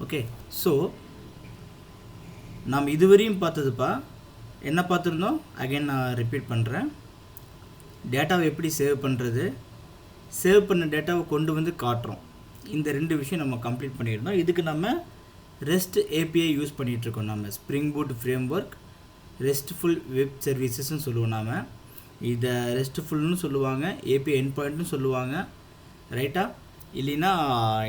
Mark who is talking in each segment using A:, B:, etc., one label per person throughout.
A: Okay, so நாம் இதுவரையும் பார்த்ததுப்பா என்ன பார்த்துருந்தோம், அகைன் நான் ரிப்பீட் பண்ணுறேன். டேட்டாவை எப்படி சேவ் பண்ணுறது, சேவ் பண்ண டேட்டாவை கொண்டு வந்து காட்டுறோம். இந்த 2 விஷயம் நம்ம கம்ப்ளீட் பண்ணியிருந்தோம். இதுக்கு நம்ம ரெஸ்ட் ஏபிஐ யூஸ் பண்ணிகிட்ருக்கோம். நம்ம spring boot framework RESTful web சர்வீசஸ்ன்னு சொல்லுவோம். நாம் இதை ரெஸ்ட்ஃபுல்னு சொல்லுவாங்க, ஏபிஐ எண்ட் பாயிண்ட்னு சொல்லுவாங்க, ரைட்டா? இல்லைன்னா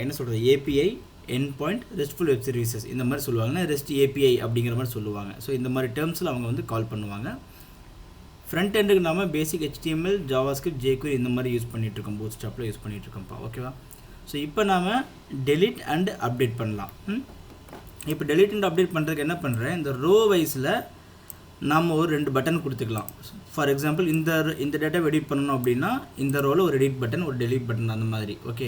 A: என்ன சொல்கிறது, API end point RESTful web services இந்த மாதிரி சொல்லுவாங்கன்னா ரெஸ்ட் ஏபிஐ அப்படிங்கிற மாதிரி சொல்லுவாங்க. ஸோ இந்த மாதிரி டேர்ம்ஸில் அவங்க வந்து கால் பண்ணுவாங்க. ஃப்ரண்ட் எண்டுக்கு நாம் பேசிக் HTML, ஜாவாஸ்கிரிப்ட், jQuery இந்த மாதிரி யூஸ் பண்ணிகிட்ருக்கோம், பூட் ஸ்டாப்பில் யூஸ் பண்ணிகிட்ருக்கோம்ப்பா. ஓகேவா? ஸோ இப்போ நாம் டெலிட் அண்ட் அப்டேட் பண்ணலாம். இப்போ டெலிட் அண்ட் அப்டேட் பண்ணுறதுக்கு என்ன பண்ணுறேன், இந்த ரோ வைஸில் நாம் ஒரு 2 பட்டன் கொடுத்துக்கலாம். ஃபார் எக்ஸாம்பிள் இந்த டேட்டாவை எடிட் பண்ணணும் அப்படின்னா இந்த ரோவில் ஒரு எடிட் பட்டன், ஒரு டெலிட் பட்டன் அந்த மாதிரி. ஓகே,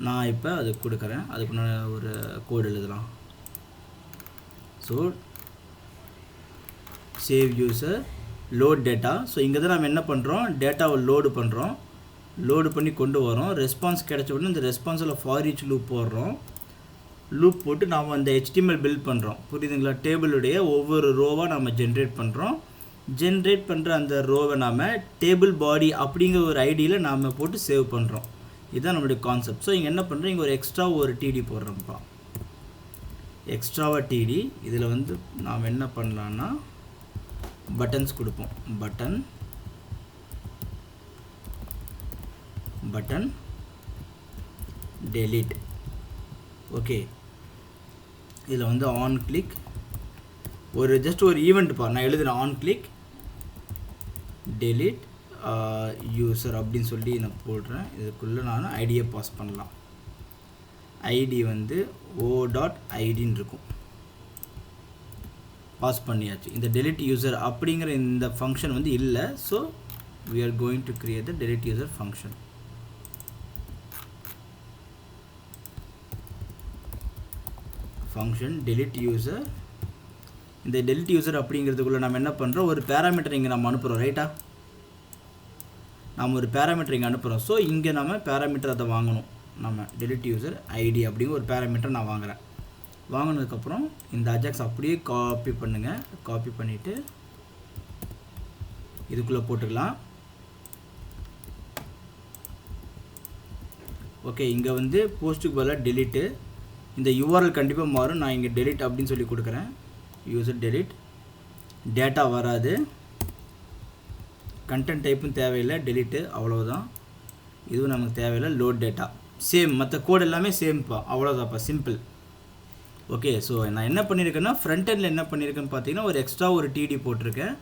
A: நான் இப்போ அது கொடுக்குறேன். அதுக்கு நான் ஒரு கோடு எழுதலாம். So save user, load data. So இங்கே தான் நம்ம என்ன பண்ணுறோம், டேட்டாவை லோடு பண்ணுறோம். லோடு பண்ணி கொண்டு வரோம். ரெஸ்பான்ஸ் கிடைச்ச உடனே இந்த ரெஸ்பான்ஸில் ஃபார் ஈச் லூப் போடுறோம். லூப் போட்டு நாம் அந்த HTML பில்ட் பண்ணுறோம். புரியுதுங்களா? டேபிளுடைய ஒவ்வொரு ரோவாக நம்ம ஜென்ரேட் பண்ணுறோம். ஜென்ரேட் பண்ணுற அந்த ரோவை நாம் டேபிள் பாடி அப்படிங்கிற ஒரு ஐடியில் நாம் போட்டு சேவ் பண்ணுறோம். இதுதான் நம்மளுடைய கான்செப்ட். ஸோ இங்கே என்ன பண்ணுறோம், இங்கே ஒரு எக்ஸ்ட்ரா ஒரு டிடி போடுறோம்ப்பா. எக்ஸ்ட்ராவாக டிடி. இதில் வந்து நாம் என்ன பண்ணலான்னா பட்டன்ஸ் கொடுப்போம். Button delete. ஓகே, இதில் வந்து ஆன் கிளிக் ஒரு ஜஸ்ட் ஒரு ஈவெண்ட்ப்பா. நான் எழுதுகிறேன் ஆன் கிளிக் டெலிட் யூசர் அப்படின்னு சொல்லி நான் போடுறேன். இதுக்குள்ளே நான் ஐடியை பாஸ் பண்ணலாம். ஐடி வந்து o.idன்னு இருக்கும். பாஸ் பண்ணியாச்சு. இந்த delete user அப்படிங்கிற இந்த ஃபங்க்ஷன் வந்து இல்லை. So we are going to create the delete user function. Function delete user. இந்த delete user அப்படிங்கிறதுக்குள்ளே நம்ம என்ன பண்ணுறோம், ஒரு பேராமீட்டர் இங்கே நம்ம அனுப்புகிறோம். ரைட்டா? நாம் ஒரு பேராமீட்டர் இங்கே அனுப்புகிறோம். ஸோ இங்கே நம்ம பேராமீட்டர் அதை வாங்கணும். நம்ம delete user id அப்படிங்கிற ஒரு பேராமீட்டர் நான் வாங்குகிறேன். வாங்கினதுக்கப்புறம் இந்த அஜாக்ஸ் அப்படியே காப்பி பண்ணுங்கள். காப்பி பண்ணிவிட்டு இதுக்குள்ளே போட்டுக்கலாம். ஓகே, இங்கே வந்து போஸ்ட்டுக்கு பதிலாக டெலிட்டு. இந்த யூஆர்எல் கண்டிப்பாக மாறும். நான் இங்கே டெலிட் அப்படின்னு சொல்லி கொடுக்குறேன். User delete. டேட்டா வராது. கண்டென்ட் டைப்பும் தேவையில்லை, டெலிட்டு. அவ்வளோதான். இதுவும் நமக்கு தேவையில்லை. Load data same. மற்ற கோட் எல்லாமே சேம்ப்பா. அவ்வளோதான்ப்பா, சிம்பிள். ஓகே, ஸோ நான் என்ன பண்ணியிருக்கேன்னா ஃப்ரண்ட் எண்டில் என்ன பண்ணியிருக்கேன்னு பார்த்தீங்கன்னா ஒரு எக்ஸ்ட்ரா ஒரு டிடி போட்டிருக்கேன்.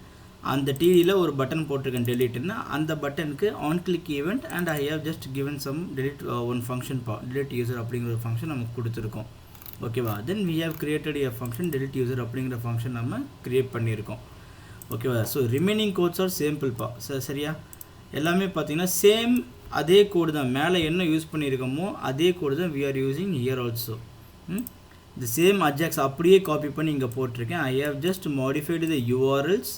A: அந்த டிடியில் ஒரு பட்டன் போட்டிருக்கேன் டெலிட்னா. அந்த பட்டனுக்கு on click event and I have just given some delete one function பா. டெலிட் யூசர் அப்படிங்கிற ஒரு ஃபங்க்ஷன் நமக்கு கொடுத்துருக்கோம். ஓகேவா? Then we have created a function delete user அப்படிங்கிற ஃபங்க்ஷன் நம்ம கிரியேட் பண்ணியிருக்கோம். ஓகேவா? ஸோ ரிமைனிங் கோட்ஸ் ஆர் சிம்பிள்ப்பா. சரியா? எல்லாமே பார்த்தீங்கன்னா சேம் அதே கோடு தான். மேலே என்ன யூஸ் பண்ணியிருக்கோமோ அதே கோடு தான் we are using here also. இந்த சேம் அஜாக்ஸ் அப்படியே காப்பி பண்ணி இங்கே போட்டிருக்கேன். I have just modified the URLs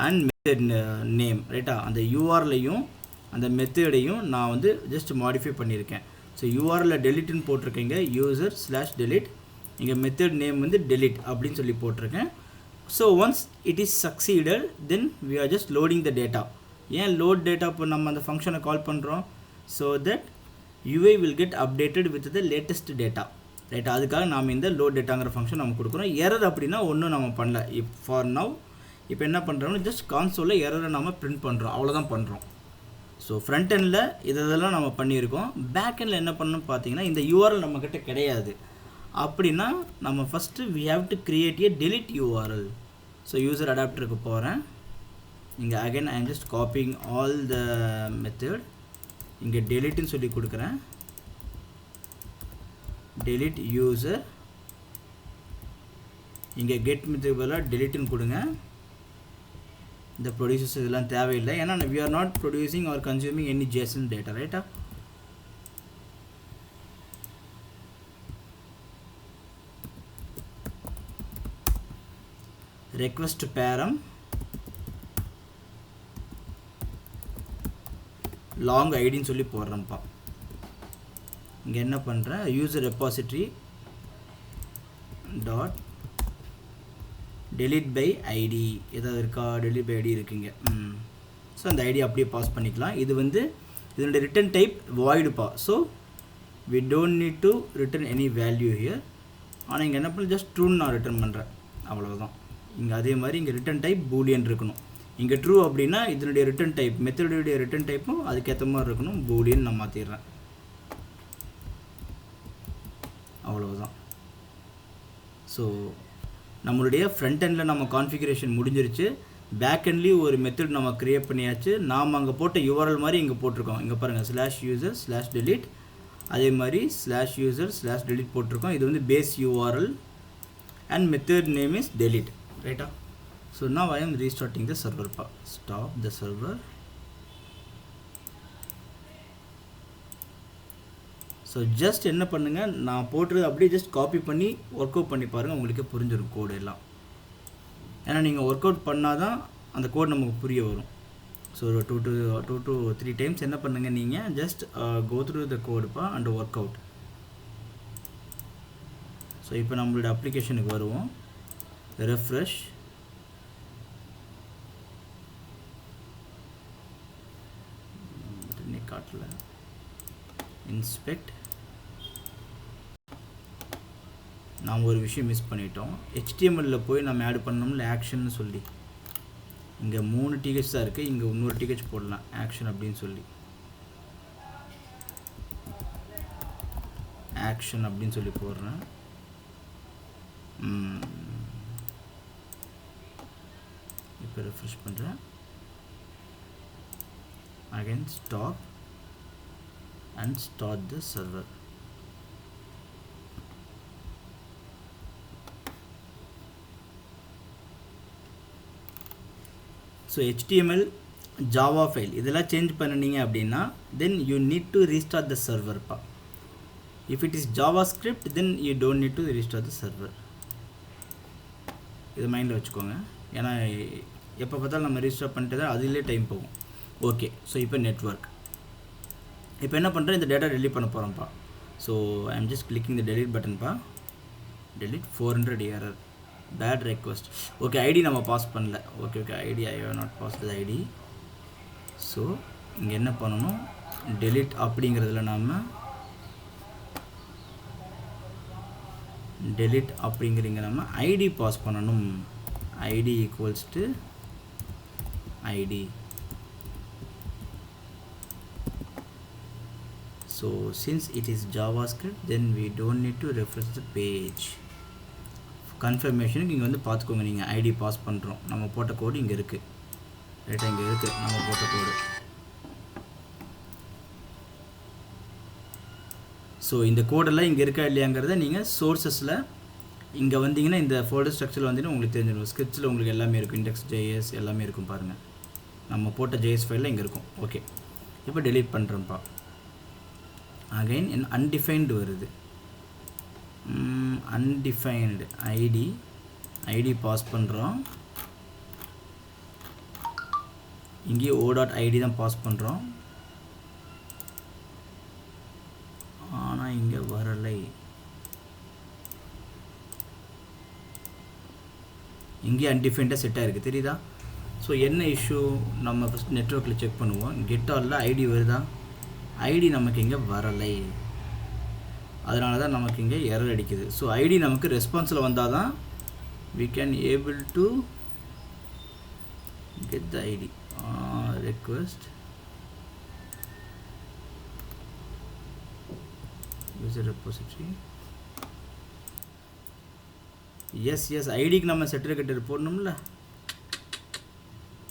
A: and method name. ரைட்டா? அந்த யூஆர்லையும் அந்த மெத்தடையும் நான் வந்து ஜஸ்ட் மாடிஃபை பண்ணியிருக்கேன். ஸோ யூஆரில் டெலிட்னு போட்டிருக்கேங்க, user/delete. இங்கே மெத்தட் நேம் வந்து delete அப்படின்னு சொல்லி போட்டிருக்கேன். So once it is succeeded then we are just loading the data. ஏன் லோட் டேட்டா இப்போ நம்ம அந்த ஃபங்க்ஷனை கால் பண்ணுறோம்? So that UI will get updated with the latest data. ரைட்டா? அதுக்காக நாம் இந்த லோட் டேட்டாங்கிற ஃபங்க்ஷன் நம்ம கொடுக்குறோம். எரர் அப்படின்னா ஒன்றும் நம்ம பண்ணல. ஃபார் நவ் இப்போ என்ன பண்ணுறோம்னா ஜஸ்ட் கான்சோலில் எரரை நம்ம பிரிண்ட் பண்ணுறோம். அவ்வளோதான் பண்ணுறோம். ஸோ ஃப்ரண்ட் எண்டில் இதெல்லாம் நம்ம பண்ணியிருக்கோம். பேக் எண்டில் என்ன பண்ணணும்னு பார்த்தீங்கன்னா இந்த யூஆர்எல் நம்மக்கிட்ட கிடையாது. அப்படின்னா நம்ம first we have to create a delete URL. So user அடாப்டருக்கு போகிறேன். இங்கே again I am just copying all the method. இங்கே டெலிட்னு சொல்லி கொடுக்குறேன். delete user. இங்கே கெட் மெத்தட் பதிலாக டெலிட்னு கொடுங்க. இந்த ப்ரொடியூசர்ஸ் இதெல்லாம் தேவையில்லை. ஏன்னா we are not producing or consuming any JSON data. ரைட்டா? request param long idன்னு சொல்லி போடுறேன்ப்பா. இங்கே என்ன பண்ணுறேன், user repository dot delete by id ஏதாவது இருக்கா, delete by id இருக்குங்க. ஸோ அந்த ஐடி அப்படியே பாஸ் பண்ணிக்கலாம். இது வந்து இதனுடைய ரிட்டன் டைப் வாய்டுப்பா. So we don't need to return any value here. ஆனால் இங்கே என்ன பண்ண ஜஸ்ட் ட்ரூன்னு நான் ரிட்டர்ன் பண்ணுறேன், அவ்வளோதான். இங்கே அதே மாதிரி இங்கே ரிட்டன் டைப் பூலியன் இருக்கணும். இங்கே ட்ரூ அப்படின்னா இதனுடைய ரிட்டன் டைப் மெத்தடுடைய ரிட்டன் டைப்பும் அதுக்கேற்ற மாதிரி இருக்கணும், பூலியன் நான் மாற்றிடுறேன், அவ்வளோதான். ஸோ நம்மளுடைய ஃப்ரண்ட் எண்டில் நம்ம கான்ஃபிகரேஷன் முடிஞ்சிருச்சு. பேக் எண்ட்லேயும் ஒரு மெத்தட் நம்ம க்ரியேட் பண்ணியாச்சு. நாம் அங்கே போட்ட யூஆர்எல் மாதிரி இங்கே போட்டிருக்கோம். இங்கே பாருங்கள் /user/delete, அதே மாதிரி /user/delete போட்டிருக்கோம். இது வந்து base URL and method name is delete, ரைட்டா? So now I am restarting the server. Stop the server. So just என்ன பண்ணுங்கள், நான் போட்டுறது அப்படியே ஜஸ்ட் காப்பி பண்ணி ஒர்க் அவுட் பண்ணி பாருங்கள், உங்களுக்கே புரிஞ்சிடும் கோடு எல்லாம். ஏன்னா நீங்கள் ஒர்க் அவுட் பண்ணால் தான் அந்த கோட் நமக்கு புரிய வரும். ஸோ 2 to 3 டைம்ஸ் என்ன பண்ணுங்கள், நீங்கள் ஜஸ்ட் கோ த்ரூ த கோடுப்பா அண்ட் ஒர்க் அவுட். ஸோ இப்போ நம்மளோட அப்ளிகேஷனுக்கு வருவோம். ரெஃப்ரெஷ், காட்டல, இன்ஸ்பெக்ட். நாம் ஒரு விஷயம் மிஸ் பண்ணிட்டோம். HTML போய் நம்ம ஆட் பண்ணோம்ல ஆக்ஷன் சொல்லி, இங்கே 3 TH தான் இருக்குது, இங்கே இன்னொரு TH போடலாம் ஆக்ஷன் அப்படின்னு சொல்லி. ஆக்ஷன் அப்படின்னு சொல்லி போடுறேன். இப்போ ரெஃப்ரெஷ் பண்ணுறேன். again stop and start the server. So HTML Java file இதெல்லாம் சேஞ்ச் பண்ணினீங்க அப்படின்னா then you need to restart the server pa. If it is JavaScript then you don't need to restart the server. இது மைண்டில் வச்சுக்கோங்க. ஏன்னா எப்போ பார்த்தாலும் நம்ம restart பண்ணிட்டு தான் அதிலே டைம் போகும். ஓகே, ஸோ இப்போ நெட்வொர்க். இப்போ என்ன பண்ணுறேன், இந்த டேட்டா டெலீட் பண்ண போகிறோம்ப்பா. So I am just clicking the delete பட்டன்ப்பா. delete 400 error, bad request. Okay, ID நம்ம பாஸ் பண்ணல. Okay ID I have not pass the ID. So இங்கே என்ன பண்ணணும், delete அப்படிங்கிறதுல நாம் delete அப்படிங்கிறீங்க நம்ம ஐடி பாஸ் பண்ணணும். ID equals to ID. So since it is JavaScript then we don't need to refresh the page. கன்ஃபர்மேஷனுக்கு இங்கே வந்து பார்த்துக்கோங்க, நீங்கள் ஐடி பாஸ் பண்ணுறோம். நம்ம போட்ட கோடு இங்கே இருக்குது, ரைட்டாக இங்கே இருக்குது நம்ம போட்ட கோடு. ஸோ இந்த கோடெல்லாம் இங்கே இருக்கா இல்லையாங்கிறத நீங்கள் சோர்ஸஸில் இங்கே வந்தீங்கன்னா இந்த ஃபோல்டர் ஸ்ட்ரக்சரில் வந்தீங்கன்னா உங்களுக்கு தெரிஞ்சிடும். ஸ்கிரிப்ட்ஸில் உங்களுக்கு எல்லாமே இருக்கும், index.js எல்லாமே இருக்கும் பாருங்கள். நம்ம போட்ட JS ஃபைலில் இங்கே இருக்கும். ஓகே, இப்போ delete பண்ணுறோம்ப்பா. அகைன் என் அன்டிஃபைன்டு வருது. அன்டிஃபைன்டு ஐடி பாஸ் பண்ணுறோம். இங்கே o.id தான் பாஸ் பண்ணுறோம். ஆனால் இங்கே வரலை. இங்கே அன்டிஃபைன்டாக செட் ஆகிருக்கு, தெரியுதா? ஸோ என்ன இஷ்யூ, நம்ம ஃபஸ்ட் நெட்வொர்க்கில் செக் பண்ணுவோம். கெட்டாலில் ஐடி வருதா, ஐடி நமக்கு இங்கே வரலை. அதனால தான் நமக்கு இங்கே எரர் அடிக்குது. ஸோ ஐடி நமக்கு ரெஸ்பான்ஸில் வந்தால் தான் we can able to get the ID. Request user repository. Yes ஐடிக்கு நம்ம சர்டிஃபிகேட் போடணும்ல.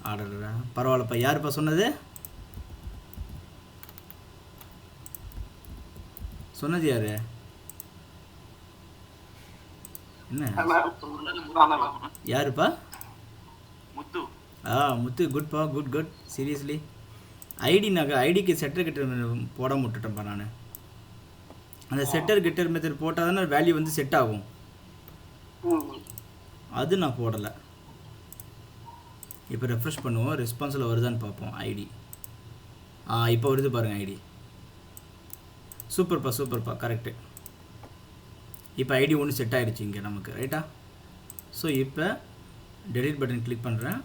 A: ஆடா பரவாயில்லப்பா. யாருப்பா சொன்னது யாரு? என்ன யாருப்பா? முத்து. முத்து, குட்பா, குட். சீரியஸ்லி ஐடி ஐடிக்கு செட்டர் கெட்டர் போட விட்டுட்டேன்ப்பா நான். அந்த செட்டர் கெட்டர் மெத்தட் போட்டால் தானே வேல்யூ வந்து செட் ஆகும். அது நான் போடலை. இப்போ ரெஃப்ரெஷ் பண்ணுவோம், ரெஸ்பான்ஸில் வருதான்னு பார்ப்போம் ஐடி. இப்போ வருது பாருங்கள் ஐடி. சூப்பர்ப்பா கரெக்டு. இப்போ ஐடி ஒன்று செட் ஆகிடுச்சு இங்கே நமக்கு, ரைட்டா? ஸோ இப்போ டெலிட் பட்டன் கிளிக் பண்ணுறேன்,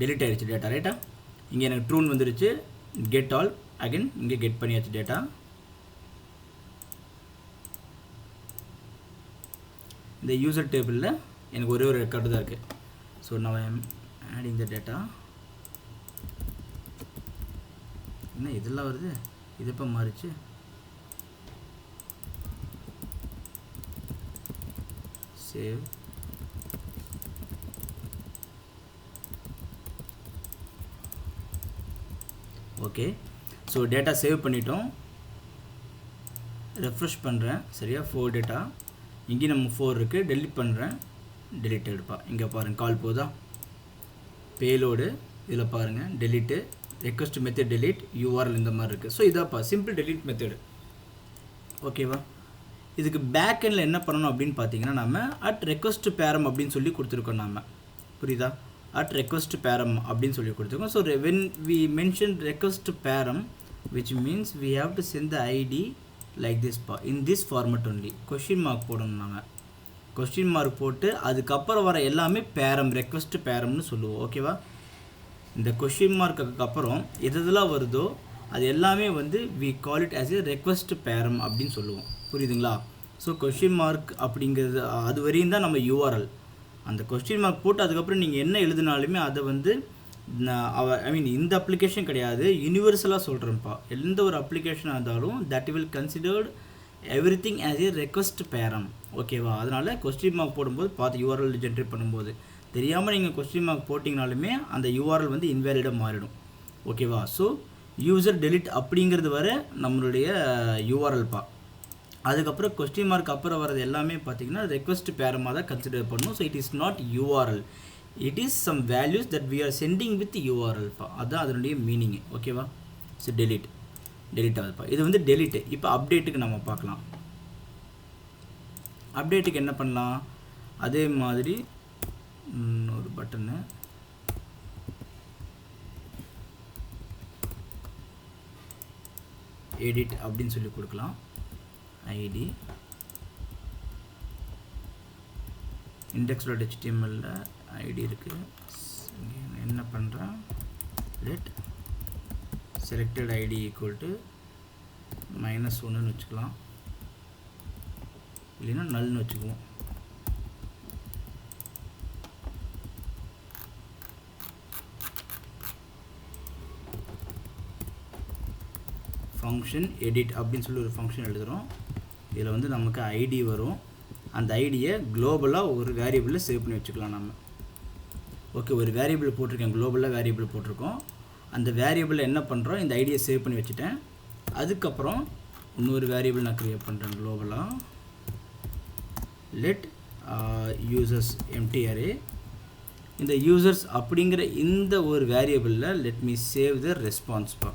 A: டெலிட் ஆகிடுச்சு டேட்டா, ரைட்டா? இங்கே எனக்கு ட்ரூன்னு வந்துடுச்சு. கெட் ஆல் அகைன் இங்கே கெட் பண்ணியாச்சு டேட்டா. இந்த யூசர் டேபிளில் எனக்கு ஒரே ஒரு ரெக்கார்டு தான் இருக்குது. ஸோ நான் ஆடிங் த டேட்டா. என்ன இதெல்லாம் வருது, இது இப்போ மாறிச்சு. Save. Okay, so data save பண்ணிட்டோம். ரெஃப்ரெஷ் பண்ணுறேன், சரியா? 4 டேட்டா இங்கேயும் நம்ம 4 இருக்குது. டெலிட் பண்ணுறேன், டெலிட் எடுப்பா. இங்கே பாருங்கள் கால் போதா, பேலோடு இதில் பாருங்கள், delete, request method delete, URL இந்த மாதிரி இருக்குது. ஸோ இதாப்பா சிம்பிள் டெலிட் மெத்தடு. ஓகேவா? இதுக்கு பேக் எண்டில் என்ன பண்ணணும் அப்படின்னு பார்த்தீங்கன்னா, நம்ம அட் ரெக்வஸ்ட் பேரம் அப்படின்னு சொல்லி கொடுத்துருக்கோம். நம்ம புரியுதா? at request param அப்படின்னு சொல்லி கொடுத்துருக்கோம். So when we mention request param, which means we have to send the id like this in this format only. question mark போடணும். நாங்கள் question mark போட்டு அதுக்கப்புறம் வர எல்லாமே பேரம், ரெக்வஸ்ட் பேரம்னு சொல்லுவோம். ஓகேவா? இந்த question மார்க்குக்கு அப்புறம் எதெல்லாம் வருதோ அது எல்லாமே வந்து we call it as a request param அப்படின்னு சொல்லுவோம். புரியுதுங்களா? ஸோ question mark அப்படிங்கிறது அது வரையும் தான் நம்ம URL. அந்த கொஸ்டின் மார்க் போட்டு அதுக்கப்புறம் நீங்கள் என்ன எழுதினாலுமே அதை வந்து இந்த அப்ளிகேஷன் கிடையாது, யூனிவர்சலாக சொல்கிறேன்ப்பா. எந்த ஒரு அப்ளிகேஷனாக இருந்தாலும் that will considered every thing as a request பேரம். ஓகேவா? அதனால் கொஸ்டின் மார்க் போடும்போது பார்த்து யூஆர்எல் ஜென்ரேட் பண்ணும்போது தெரியாமல் நீங்கள் கொஸ்டின் மார்க் போட்டிங்கனாலுமே அந்த யூஆர்எல் வந்து இன்வேலிடாக மாறிடும். ஓகேவா? ஸோ யூசர் டெலிட் அப்படிங்கிறது வர நம்மளுடைய யூஆர்எல்ப்பா. அதுக்கப்புறம் கொஸ்டின் மார்க் அப்புறம் வரது எல்லாமே பார்த்தீங்கன்னா ரெக்வஸ்ட் பேரமாக தான் கன்சிடர் பண்ணணும். So it is not URL, it is some values that we are sending with யூஆர்எல்ப்பா. அதுதான் அதனுடைய மீனிங்கு. ஓகேவா? ஸோ டெலிட் ஆகுதுப்பா. இது வந்து டெலிட்டு. இப்போ அப்டேட்டுக்கு நம்ம பார்க்கலாம். அப்டேட்டுக்கு என்ன பண்ணலாம்? அதே மாதிரி ஒரு பட்டனு எடிட் அப்படின்னு சொல்லி கொடுக்கலாம். ஐடி index.html ஐடி இருக்குது. என்ன பண்ணுறேன், let selected ID equal to -1ன்னு வச்சுக்கலாம், இல்லைன்னா நல்னு வச்சுக்குவோம். ஃபங்க்ஷன் எடிட் அப்படின்னு சொல்லி ஒரு ஃபங்க்ஷன் எழுதுகிறோம். இதில் வந்து நமக்கு ஐடி வரும். அந்த ஐடியை குளோபலாக ஒரு வேரியபிளில் சேவ் பண்ணி வச்சுக்கலாம் நம்ம. ஓகே, ஒரு வேரியபிள் போட்டிருக்கேன், குளோபலாக வேரியபிள் போட்டிருக்கோம். அந்த வேரியபிளில் என்ன பண்ணுறோம், இந்த ஐடியை சேவ் பண்ணி வச்சுட்டேன். அதுக்கப்புறம் இன்னொரு வேரியபிள் நான் க்ரியேட் பண்ணுறேன் குளோபலாக. Let users empty array. இந்த யூசர்ஸ் அப்படிங்கிற இந்த ஒரு வேரியபிளில் let me save the response பா,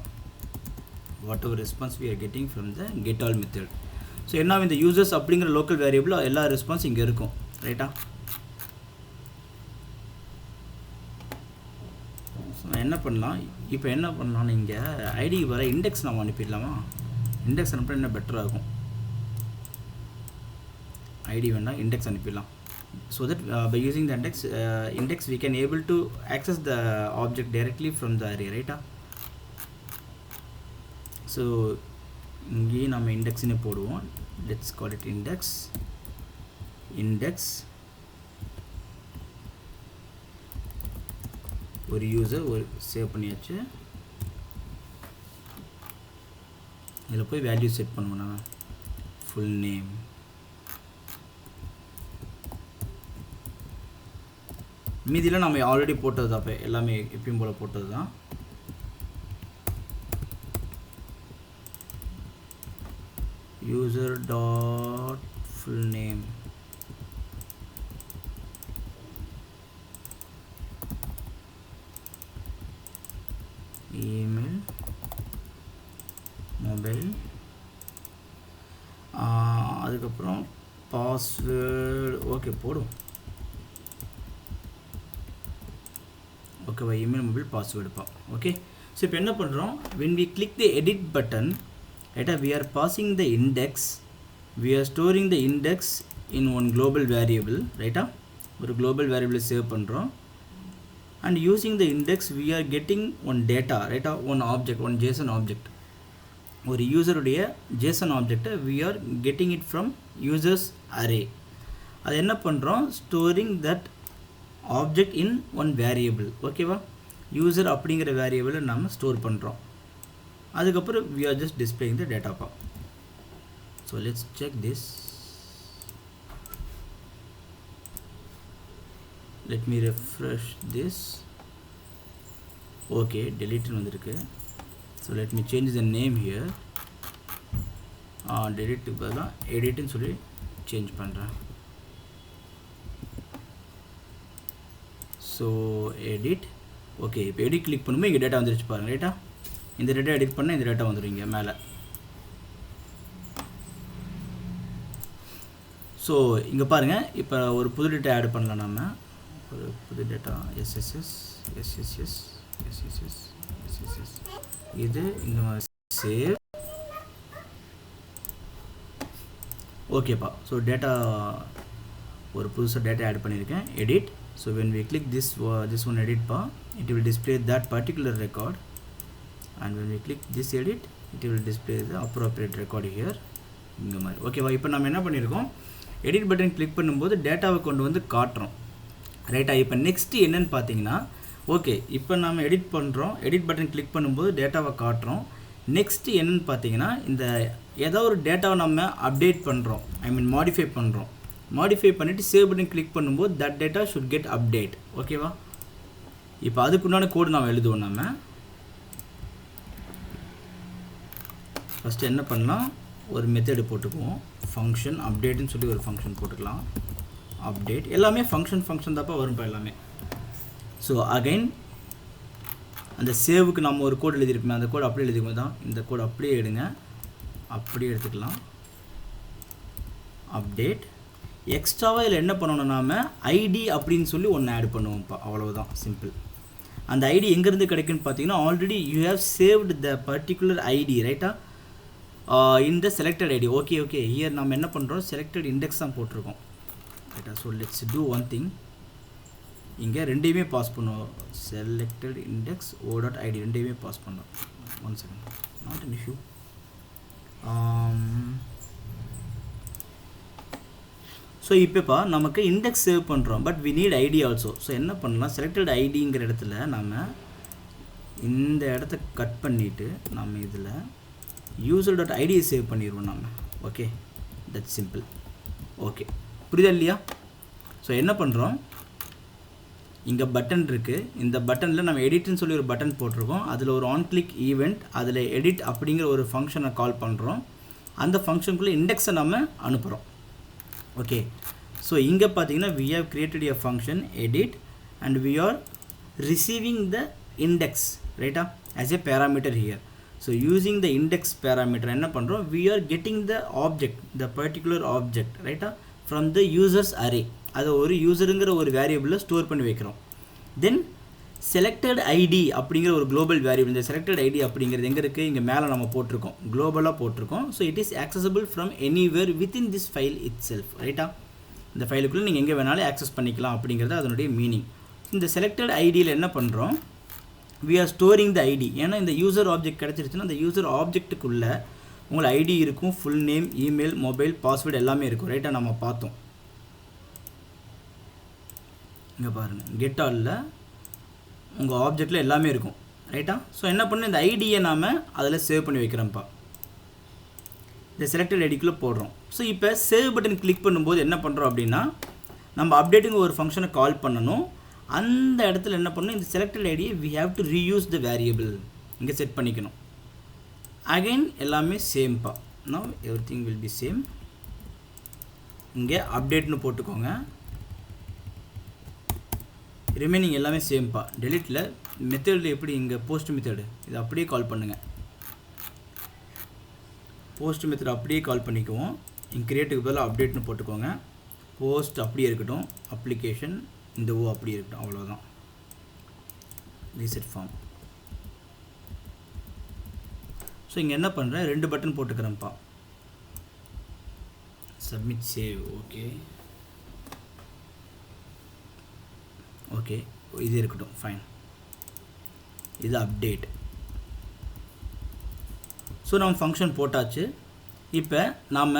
A: whatever response we are getting from the get all method. So என்ன இந்த யூசர்ஸ் அப்படிங்கிற லோக்கல் வேரியபிள் எல்லா ரெஸ்பான்ஸ் இங்கே இருக்கும். ரைட்டா? ஸோ என்ன பண்ணலாம், இப்போ என்ன பண்ணலாம், இங்கே ஐடி வர இண்டெக்ஸ் நம்ம அனுப்பிடலாமா? இண்டெக்ஸ் அனுப்பினா இன்னும் பெட்டராக இருக்கும். ஐடி வேணால் இண்டெக்ஸ் அனுப்பிடலாம். So that by using the index we can able to access the object directly from the array. ரைட்டா? ஸோ இங்கேயும் நம்ம இண்டெக்ஸ்னு போடுவோம். லெட்ஸ் கால் இட் இண்டெக்ஸ் ஒரு யூசர் ஒரு சேவ் பண்ணியாச்சு. இதில் போய் வேல்யூ செட் பண்ணுவோம். நம்ம ஃபுல் நேம், மீதியில் நம்ம ஆல்ரெடி போட்டது தான், இப்போ எல்லாமே எப்பயும் போல் போட்டது தான். user dot full name, email, mobile, அதுக்கப்புறம் பாஸ்வேர்டு. ஓகே போடும். ஓகேவா? இமெயில், மொபைல், பாஸ்வேர்டுப்பா. ஓகே, ஸோ இப்போ என்ன பண்ணுறோம், when we click the edit button right? We are passing the index, we are storing the index in one global variable, right? ஒரு global variable save பண்றோம், and using the index we are getting one data, right? One object, one JSON object, ஒரு user உடைய JSON object we are getting it from users array. அது என்ன பண்றோம், storing that object in one variable, ஓகேவா? user அப்படிங்கிற வேரியபிளை நாம store பண்றோம். அதுக்கப்புறம் we are just displaying the data pa. So let's check this. Let me refresh this. Okay, delete வந்திருக்கு. So let me change the name here. delete பதிலா edit ன்னு சொல்லி change பண்றேன். So edit. ஓகே, இப்போ edit click பண்ணும்போது இங்கே data வந்துருச்சு பாருங்கள், ரைட்டா? இந்த டேட்டா எடிட் பண்ணால் இந்த டேட்டா வந்துடும் இங்கே மேலே. ஸோ இங்கே பாருங்கள், இப்போ ஒரு புது டேட்டா ஆட் பண்ணலாம். நம்ம ஒரு புது data SSS SSS SSS SSS இது இந்த மாதிரி சேவ். ஓகேப்பா. ஸோ டேட்டா ஒரு புதுசாக டேட்டா ஆட் பண்ணியிருக்கேன், edit. So when we click this one edit bar, it will display that particular record, and when we click this edit, it will display the appropriate record here. இந்த மாதிரி. ஓகேவா? இப்போ நம்ம என்ன பண்ணியிருக்கோம், எடிட் பட்டன் கிளிக் பண்ணும்போது டேட்டாவை கொண்டு வந்து காட்டுறோம், ரைட்டா? இப்போ நெக்ஸ்ட் என்னன்னு பார்த்தீங்கன்னா, ஓகே, இப்போ நம்ம எடிட் பண்ணுறோம், எடிட் பட்டன் கிளிக் பண்ணும்போது டேட்டாவை காட்டுறோம். நெக்ஸ்ட் என்னன்னு பார்த்தீங்கன்னா, இந்த ஏதோ ஒரு டேட்டாவை நம்ம அப்டேட் பண்ணுறோம், மாடிஃபை பண்ணுறோம். மாடிஃபை பண்ணிவிட்டு சேவ் பட்டன் கிளிக் பண்ணும்போது that data should get update, ஓகேவா? இப்போ அதுக்குண்டான கோடு நாம் எழுதுவோம். நம்ம ஃபஸ்ட்டு என்ன பண்ணலாம், ஒரு மெத்தடு போட்டுக்குவோம், ஃபங்க்ஷன் அப்டேட்னு சொல்லி ஒரு ஃபங்க்ஷன் போட்டுக்கலாம். அப்டேட் எல்லாமே ஃபங்க்ஷன் தாப்பா வரும்ப்பா எல்லாமே. ஸோ அகைன் அந்த சேவுக்கு நம்ம ஒரு கோடு எழுதியிருப்போம், அந்த கோடு அப்படியே எழுதிக்கும் தான், இந்த கோடு அப்படியே எடுங்க, அப்படியே எடுத்துக்கலாம். அப்டேட் எக்ஸ்ட்ராவாக இதில் என்ன பண்ணணும், நாம் ஐடி அப்படின்னு சொல்லி ஒன்று ஆட் பண்ணுவோம்ப்பா, அவ்வளவுதான், சிம்பிள். அந்த ஐடி எங்கேருந்து கிடைக்குன்னு பார்த்தீங்கன்னா, already you have saved the particular ID, ரைட்டா? இந்த selected ID. Okay okay, here நம்ம என்ன பண்ணுறோம், செலக்டட் இண்டெக்ஸ் தான் போட்டிருக்கோம், ரைட்டா? So let's do one thing, இங்கே ரெண்டையுமே பாஸ் பண்ணுவோம், செலக்டட் இண்டெக்ஸ் o.id ரெண்டையுமே பாஸ் பண்ணோம். One second, not an issue. So இப்போப்பா நமக்கு இண்டெக்ஸ் சேவ் பண்ணுறோம், but we need ID also. So என்ன பண்ணலாம், செலக்டட் ஐடிங்கிற இடத்துல நம்ம இந்த இடத்த கட் பண்ணிவிட்டு நம்ம இதில் user.id சேவ் பண்ணிடுவோம் நம்ம. Okay, that's simple. ஓகே, புரியுதா இல்லையா? ஸோ என்ன பண்ணுறோம், இங்கே பட்டன் இருக்குது, இந்த பட்டனில் நம்ம எடிட்னு சொல்லி ஒரு பட்டன் போட்டிருக்கோம், அதில் ஒரு ஆன் கிளிக் ஈவெண்ட், அதில் எடிட் அப்படிங்கிற ஒரு ஃபங்க்ஷனை கால் பண்ணுறோம். அந்த ஃபங்க்ஷனுக்குள்ளே இண்டெக்ஸை நம்ம அனுப்புகிறோம். ஓகே, ஸோ இங்கே பார்த்தீங்கன்னா we have created a function edit and we are receiving the index, ரைட்டா, as a parameter here. So using the index parameter என்ன பண்ணுறோம், we are getting the object, the particular object, ரைட்டா, from the users array. அதை ஒரு யூசருங்கிற ஒரு வேரியபிளில் store பண்ணி வைக்கிறோம். தென் selected ID அப்படிங்கிற ஒரு குளோபல் வேரியபிள், இந்த செலக்டட் ஐடி அப்படிங்கிறது எங்கே இருக்குது, இங்கே மேலே நம்ம போட்டிருக்கோம், குளோபலாக போட்டிருக்கோம். So it is accessible from anywhere within this file it self, ரைட்டா? இந்த ஃபைலுக்குள்ளே நீங்கள் எங்கே வேணாலும் ஆக்சஸ் பண்ணிக்கலாம் அப்படிங்கிறது அதனுடைய மீனிங். இந்த செலக்டட் ஐடியில் என்ன பண்ணுறோம், we are storing the ID. ஏன்னா இந்த யூசர் ஆப்ஜெக்ட் கிடச்சிருச்சுன்னா அந்த யூசர் ஆப்ஜெக்ட்டுக்குள்ளே உங்கள் ஐடி இருக்கும், full name, email, mobile, password எல்லாமே இருக்கும், ரைட்டா? நம்ம பார்த்தோம். இங்கே பாருங்கள், கெட் ஆலில் உங்கள் ஆப்ஜெக்டில் எல்லாமே இருக்கும், ரைட்டா? ஸோ என்ன பண்ண, இந்த ஐடியை நாம் அதில் சேவ் பண்ணி வைக்கிறோம்ப்பா, இந்த செலக்டட் ஐடிக்குள்ளே போடுறோம். ஸோ இப்போ சேவ் பட்டன் கிளிக் பண்ணும்போது என்ன பண்ணுறோம் அப்படின்னா, நம்ம அப்டேட்டுங்க ஒரு ஃபங்க்ஷனை கால் பண்ணணும். அந்த இடத்துல என்ன பண்ணணும், இந்த செலக்டட் ஐடியை we have to reuse the variable இங்கே செட் பண்ணிக்கணும். அகைன் எல்லாமே சேம்ப்பா. now everything will be same. இங்கே அப்டேட்னு போட்டுக்கோங்க, ரிமைனிங் எல்லாமே சேம்ப்பா. டெலிட்டில் மெத்தடில் எப்படி இங்கே போஸ்ட் மெத்தடு, இது அப்படியே கால் பண்ணுங்கள், போஸ்ட் மெத்தட் அப்படியே கால் பண்ணிக்குவோம். இங்கே கிரியேட்டுக்கு பதிலாக அப்டேட்னு போட்டுக்கோங்க, போஸ்ட் அப்படியே இருக்கட்டும், அப்ளிகேஷன் இந்த ஓ அப்படியே இருக்கட்டும், அவ்வளோதான். Reset form. ஸோ இங்கே என்ன பண்ணுறேன், 2 பட்டன் போட்டுக்கிறேன்ப்பா. Submit save. ஓகே இது இருக்கட்டும், ஃபைன். இது அப்டேட். ஸோ நம்ம ஃபங்க்ஷன் போட்டாச்சு. இப்போ நாம்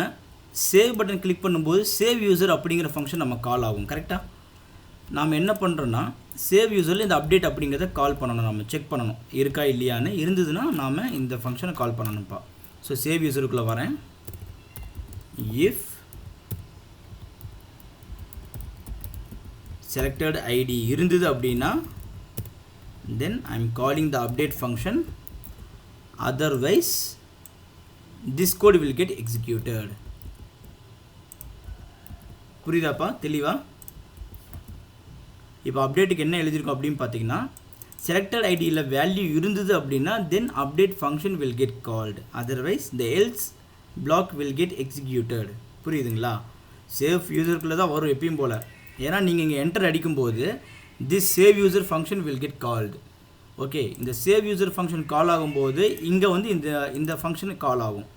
A: சேவ் பட்டன் கிளிக் பண்ணும்போது சேவ் யூசர் அப்படிங்கிற ஃபங்க்ஷன் நம்ம கால் ஆகும். கரெக்டாக நாம் என்ன பண்ணுறோன்னா சேவ் யூசரில் இந்த அப்டேட் அப்படிங்கிறத கால் பண்ணணும், நம்ம செக் பண்ணணும் இருக்கா இல்லையான்னு. இருந்ததுன்னா நாம் இந்த ஃபங்க்ஷனை கால் பண்ணணும்ப்பா. ஸோ சேவ் யூசருக்குள்ளே வரேன். இஃப் selected id இருந்தது அப்படின்னா then I am calling the update function, otherwise this code will get executed. புரியுதாப்பா தெளிவா? இப்போ அப்டேட்டுக்கு என்ன எழுதியிருக்கோம் அப்படின்னு பார்த்தீங்கன்னா, செலக்டட் ஐடியில் வேல்யூ இருந்தது அப்படின்னா then update function will get called, otherwise the else block will get executed. புரியுதுங்களா? சேவ் யூசருக்குள்ளே தான் வரும் எப்பயும் போல். ஏன்னா நீங்கள் இங்கே என்டர் அடிக்கும்போது this save user function will get called. Okay, இந்த சேவ் யூசர் ஃபங்க்ஷன் கால் ஆகும்போது இங்கே வந்து இந்த ஃபங்க்ஷனுக்கு கால் ஆகும்.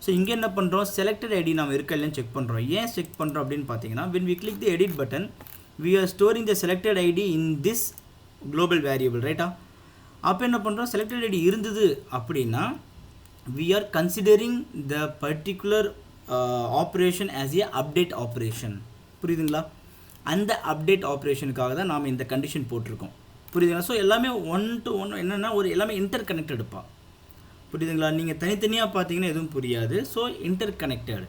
A: ஸோ இங்கே என்ன பண்ணுறோம், செலக்டட் ஐடி நம்ம இருக்க இல்லைன்னு செக் பண்ணுறோம். ஏன் செக் பண்ணுறோம் அப்படின்னு பார்த்தீங்கன்னா, when we click the edit button we are storing the selected id in this global variable, ரைட்டா? அப்போ என்ன பண்ணுறோம், செலக்டட் ஐடி இருந்தது அப்படின்னா we are considering the particular operation as a update operation. புரியுதுங்களா? அந்த அப்டேட் ஆப்ரேஷனுக்காக தான் நாம் இந்த கண்டிஷன் போட்டிருக்கோம். புரியுதுங்களா? ஸோ எல்லாமே 1 to 1 என்னென்னா ஒரு எல்லாமே இன்டர் கனெக்டடுப்பா. புரியுதுங்களா? நீங்கள் தனித்தனியாக பார்த்தீங்கன்னா எதுவும் புரியாது. So inter connected.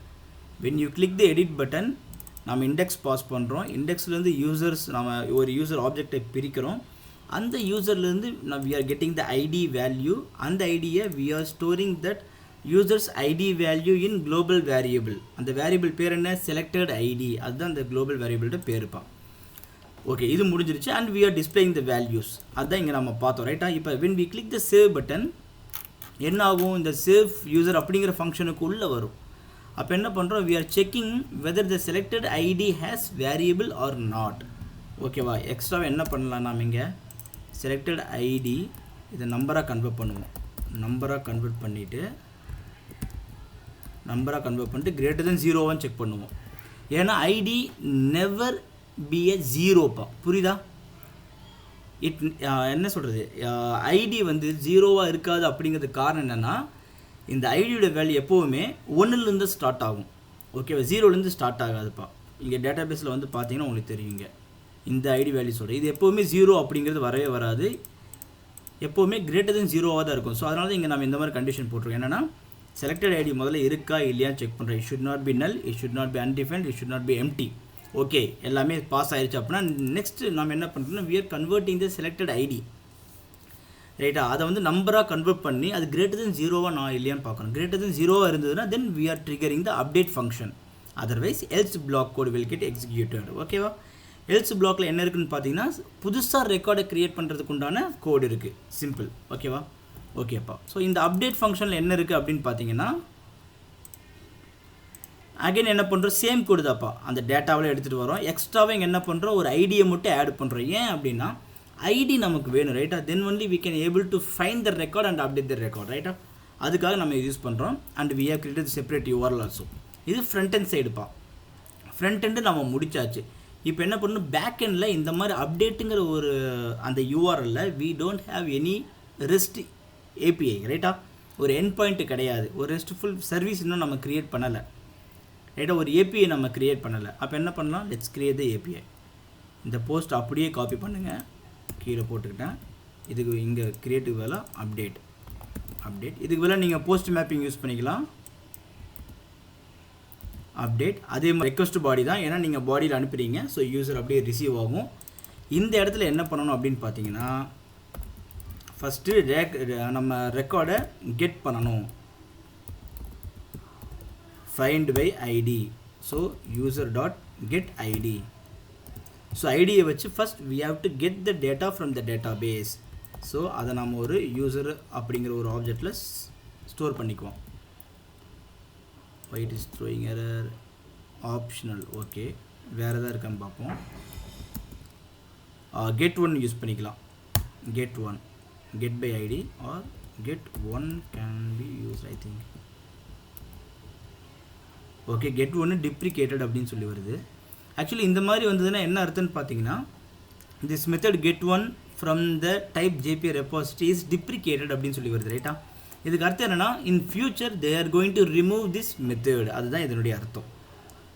A: When you click the edit button நம்ம இண்டெக்ஸ் பாஸ் பண்ணுறோம். இண்டெக்ஸ்லேருந்து யூசர்ஸ் நம்ம ஒரு யூசர் ஆப்ஜெக்டை பிரிக்கிறோம். அந்த யூசர்லேருந்து we are getting the id value. அந்த ஐடியை we are storing that users id value in global variable. அந்த வேரியபிள் பேர் என்ன, selected id. அதுதான் அந்த global variable பேருப்பா. ஓகே, இது முடிஞ்சிருச்சு. And we are displaying the values. அதுதான் இங்கே நம்ம பார்த்தோம், ரைட்டா? இப்போ when we click the save button என்ன ஆகும், இந்த save user அப்படிங்கிற ஃபங்க்ஷனுக்கு உள்ளே வரும். அப்போ என்ன பண்ணுறோம், we are checking whether the selected id has variable or not. ஓகேவா? எக்ஸ்ட்ராவாக என்ன பண்ணலாம், நாம் இங்கே selected id இதை நம்பராக கன்வெர்ட் பண்ணுவோம். நம்பராக கன்வெர்ட் பண்ணிவிட்டு கிரேட்டர் தென் 0 செக் பண்ணுவோம். ஏன்னா ஐடி நெவர் பி ஏ 0ப்பா. புரியுதா? என்ன சொல்கிறது, ஐடி வந்து 0வாக இருக்காது அப்படிங்கிறதுக்கு காரணம் என்னென்னா, இந்த ஐடியோட வேல்யூ எப்போவுமே 1லேருந்து ஸ்டார்ட் ஆகும். ஓகேவா? 0லேருந்து ஸ்டார்ட் ஆகாதுப்பா. இங்கே டேட்டா பேஸில் வந்து பார்த்தீங்கன்னா உங்களுக்கு தெரியுங்க இந்த ஐடி வேல்யூ சொல்கிறேன். இது எப்போவுமே 0 அப்படிங்கிறது வரவே வராது. எப்போவுமே கிரேட்டர் தென் 0வாக தான் இருக்கும். ஸோ அதனால தான் இங்கே நம்ம இந்த மாதிரி கண்டிஷன் போட்டிருக்கோம். என்னென்னா செலக்டட் ஐடி முதல்ல இருக்கா இல்லையான்னு செக் பண்ணுறேன். It should not be null, it should not be undefined, it should not be empty. Okay, எல்லாமே பாஸ் ஆயிடுச்சு அப்படின்னா நெக்ஸ்ட் நம்ம என்ன பண்ணுறோம்னா we are converting the selected ID, ரைட்டா? அதை வந்து நம்பராக கன்வெர்ட் பண்ணி அது கிரேட்டர் தென் 0வாக நான் இல்லையான்னு பார்க்கணும். கிரேட்டர் தென் 0வாக இருந்ததுன்னா தென் we are triggering the update function, otherwise else block code will get executed. ஓகேவா? எல்ஸ் பிளாக்ல என்ன இருக்குன்னு பார்த்தீங்கன்னா புதுசாக ரெக்கார்டை க்ரியேட் பண்ணுறதுக்கு உண்டான கோடு இருக்குது. சிம்பிள். ஓகேவா? ஓகேப்பா. ஸோ இந்த அப்டேட் ஃபங்க்ஷனில் என்ன இருக்குது அப்படின்னு பார்த்தீங்கன்னா, அகைன் என்ன பண்ணுறோம், சேம் கோடு தான்ப்பா. அந்த டேட்டாவில் எடுத்துகிட்டு வரோம். எக்ஸ்ட்ராவாக இங்கே என்ன பண்ணுறோம், ஒரு ஐடியை மட்டும் ஆட் பண்ணுறோம். ஏன் அப்படின்னா ஐடி நமக்கு வேணும், ரைட்டா? Then only we can able to find the record and update the record, ரைட்டா? அதுக்காக நம்ம யூஸ் பண்ணுறோம். And we have created separate URL also. இது ஃப்ரண்ட் எண்ட் சைடுப்பா. ஃப்ரண்ட் எண்டு நம்ம முடிச்சாச்சு. இப்போ என்ன பண்ணணும், பேக் எண்டில் இந்த மாதிரி அப்டேட்டுங்கிற ஒரு அந்த யூஆர்எல்ல we don't have any REST API, ரைட்டா? ஒரு எண்ட் பாயிண்ட்டு கிடையாது. ஒரு ரெஸ்ட்ஃபுல் சர்வீஸ் இன்னும் நம்ம க்ரியேட் பண்ணலை, ரைட்டா? ஒரு ஏபிஐ நம்ம க்ரியேட் பண்ணலை. அப்போ என்ன பண்ணலாம், லெட்ஸ் கிரியேட் த ஏபிஐ. இந்த போஸ்ட் அப்படியே காப்பி பண்ணுங்கள், கீழே போட்டுக்கிட்டேன். இதுக்கு இங்கே கிரியேட்டிவ் வேலை அப்டேட். இதுக்கு வேலை நீங்கள் போஸ்ட் மேப்பிங் யூஸ் பண்ணிக்கலாம். அப்டேட் அதே மாதிரி ரெக்வஸ்ட் பாடி தான், ஏன்னா நீங்கள் பாடியில் அனுப்புகிறீங்க. ஸோ யூசர் அப்படியே ரிசீவ் ஆகும். இந்த இடத்துல என்ன பண்ணணும் அப்படின்னு பார்த்தீங்கன்னா, ஃபஸ்ட்டு நம்ம ரெக்கார்டை கெட் பண்ணணும். Find by ID. So user dot get ID. So ஐடியை வச்சு first we have to get the data from the database. So அதை நம்ம ஒரு யூசர் அப்படிங்கிற ஒரு ஆப்ஜெக்டில் ஸ்டோர் பண்ணிக்குவோம். it is throwing error optional. Okay, வேறு எதாவது இருக்கான்னு பார்ப்போம். get one யூஸ் பண்ணிக்கலாம். get by id or get1 can be used I think. Okay get1 deprecated அப்படின்னு சொல்லி வருது. ஆக்சுவலி இந்த மாதிரி வந்ததுன்னா என்ன அர்த்தம்னு பார்த்தீங்கன்னா this method get1 from the type jpa repository is deprecated அப்படின்னு சொல்லி வருது ரைட்டா. இதுக்கு அர்த்தம் என்னன்னா in future they are going to remove this method, அதுதான் இதனுடைய அர்த்தம்.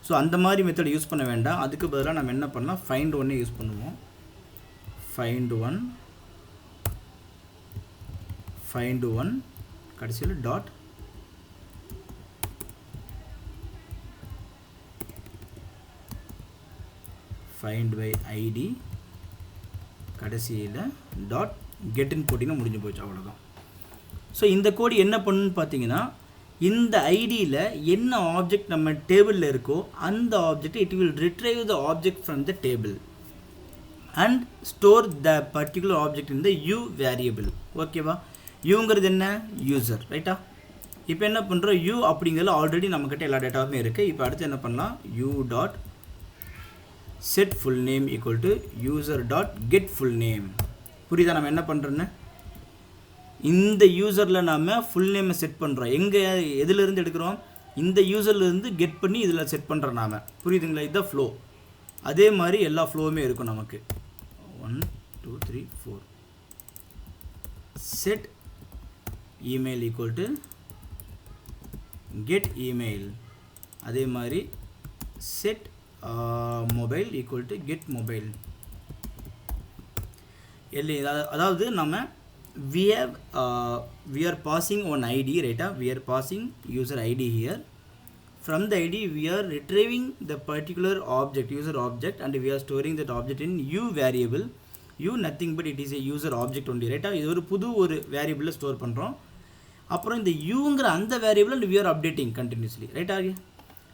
A: ஸோ அந்த மாதிரி மெத்தட் யூஸ் பண்ண வேண்டாம். அதுக்கு பதிலாக நம்ம என்ன பண்ணலாம், find1 யூஸ் பண்ணுவோம். find1 கடைசியில் டாட் find by id கடைசியில் டாட் கெட்னு போட்டிங்கன்னா முடிஞ்சு போச்சு, அவ்வளோதான். ஸோ இந்த கோடு என்ன பண்ணுன்னு பார்த்தீங்கன்னா இந்த ஐடியில் என்ன ஆப்ஜெக்ட் நம்ம டேபிளில் இருக்கோ அந்த object it will retrieve the object from the table and store the particular object in the you variable. ஓகேவா, யூங்கிறது என்ன, யூசர் ரைட்டா. இப்போ என்ன பண்ணுறோம், யூ அப்படிங்கிறது ஆல்ரெடி நம்மக்கிட்ட எல்லா டேட்டாவுமே இருக்குது. இப்போ அடுத்து என்ன பண்ணலாம், you dot set full name equal to user dot get full name. புரியுதா நம்ம என்ன பண்ணுறோன்னு, இந்த யூசரில் நாம் ஃபுல் நேமை செட் பண்ணுறோம். எங்கே எதுலேருந்து எடுக்கிறோம், இந்த யூசர்லேருந்து கெட் பண்ணி இதில் செட் பண்ணுறோம் நாம். புரியுதுங்களா, இதுதான் ஃப்ளோ. அதே மாதிரி எல்லா ஃப்ளோவுமே இருக்கும் நமக்கு. 1 2 3 4 set email equal to get email. அதே மாதிரி set mobile equal to get mobile. அதாவது நம்ம we are passing one id, right? We are passing user id here. From the id we are retrieving the particular object, user object, and we are storing that object in u variable. u nothing but it is a user object only, right? இது ஒரு புது ஒரு வேரியபிளில் store பண்ணுறோம். அப்புறம் இந்த யூங்கிற அந்த variable we are updating continuously, right?